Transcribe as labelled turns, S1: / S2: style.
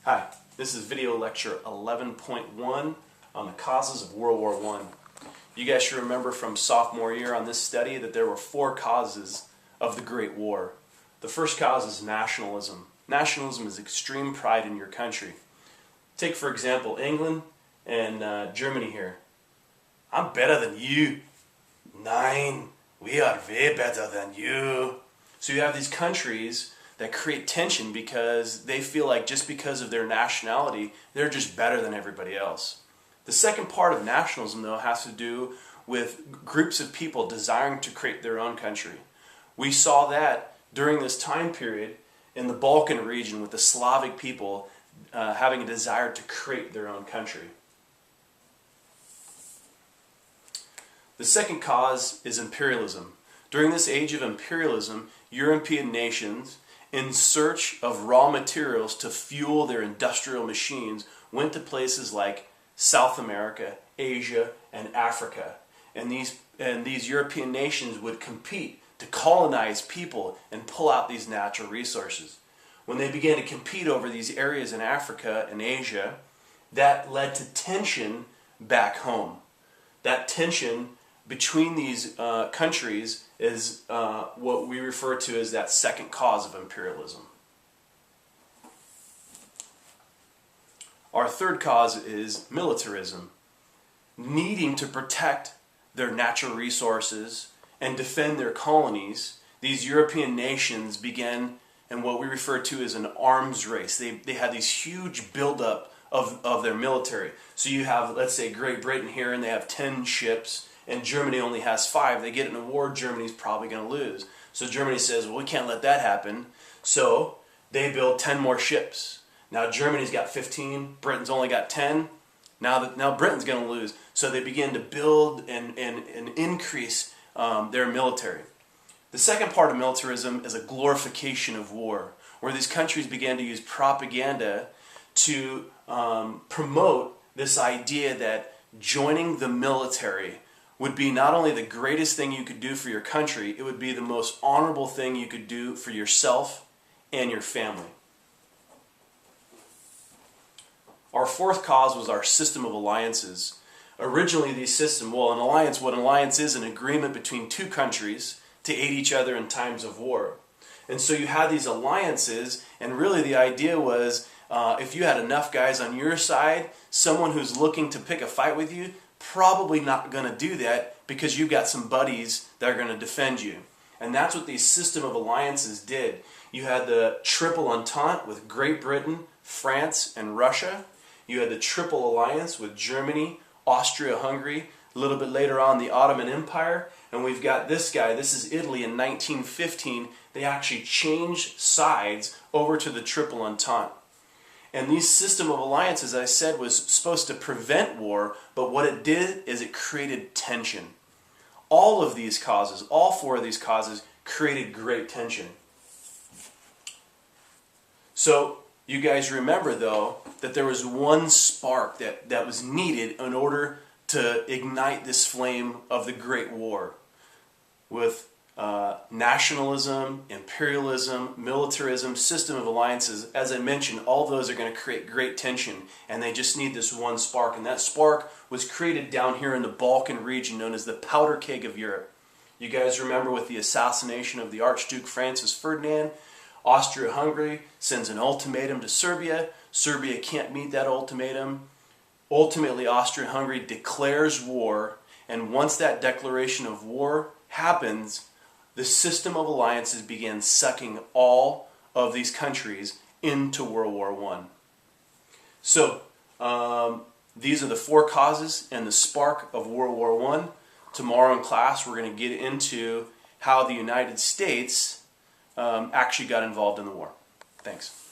S1: Hi, this is video lecture 11.1 on the causes of World War I. You guys should remember from sophomore year on this study that there were 4 causes of the Great War. The first cause is nationalism. Nationalism is extreme pride in your country. Take, for example, England and Germany here. I'm better than you. Nein, we are way better than you. So you have these countries that create tension because they feel like just because of their nationality, they're just better than everybody else. The second part of nationalism, though, has to do with groups of people desiring to create their own country. We saw that during this time period in the Balkan region with the Slavic people having a desire to create their own country. The second cause is imperialism. During this age of imperialism, European nations, in search of raw materials to fuel their industrial machines, went to places like South America, Asia, and Africa. And these European nations would compete to colonize people and pull out these natural resources. When they began to compete over these areas in Africa and Asia, that led to tension back home. That tension between these countries is what we refer to as that second cause of imperialism. Our third cause is militarism. Needing to protect their natural resources and defend their colonies, these European nations began in what we refer to as an arms race. They had these huge buildup of their military. So you have, let's say, Great Britain here, and they have 10 ships, and Germany only has 5. They get in a war, Germany's probably going to lose. So Germany says, well, we can't let that happen. So they build 10 more ships. Now Germany's got 15, Britain's only got 10. Now Britain's going to lose. So they begin to build and increase their military. The second part of militarism is a glorification of war, where these countries began to use propaganda to promote this idea that joining the military would be not only the greatest thing you could do for your country, it would be the most honorable thing you could do for yourself and your family. Our fourth cause was our system of alliances. Originally, these systems, what an alliance is an agreement between 2 countries to aid each other in times of war. And so you had these alliances, and really the idea was if you had enough guys on your side, someone who's looking to pick a fight with you, probably not going to do that because you've got some buddies that are going to defend you. And that's what these system of alliances did. You had the Triple Entente with Great Britain, France, and Russia. You had the Triple Alliance with Germany, Austria-Hungary, a little bit later on the Ottoman Empire, and we've got this guy, this is Italy in 1915. They actually changed sides over to the Triple Entente. And these system of alliances, as I said, was supposed to prevent war, but what it did is it created tension. All of these causes, all 4 of these causes, created great tension. So you guys remember, though, that there was one spark that was needed in order to ignite this flame of the Great War. With nationalism, imperialism, militarism, system of alliances, as I mentioned, all those are going to create great tension, and they just need this one spark. And that spark was created down here in the Balkan region, known as the powder keg of Europe. You guys remember with the assassination of the Archduke Francis Ferdinand, Austria-Hungary sends an ultimatum to Serbia. Serbia can't meet that ultimatum. Ultimately, Austria-Hungary declares war, and once that declaration of war happens, the system of alliances began sucking all of these countries into World War I. So, these are the 4 causes and the spark of World War I. Tomorrow in class, we're going to get into how the United States actually got involved in the war. Thanks.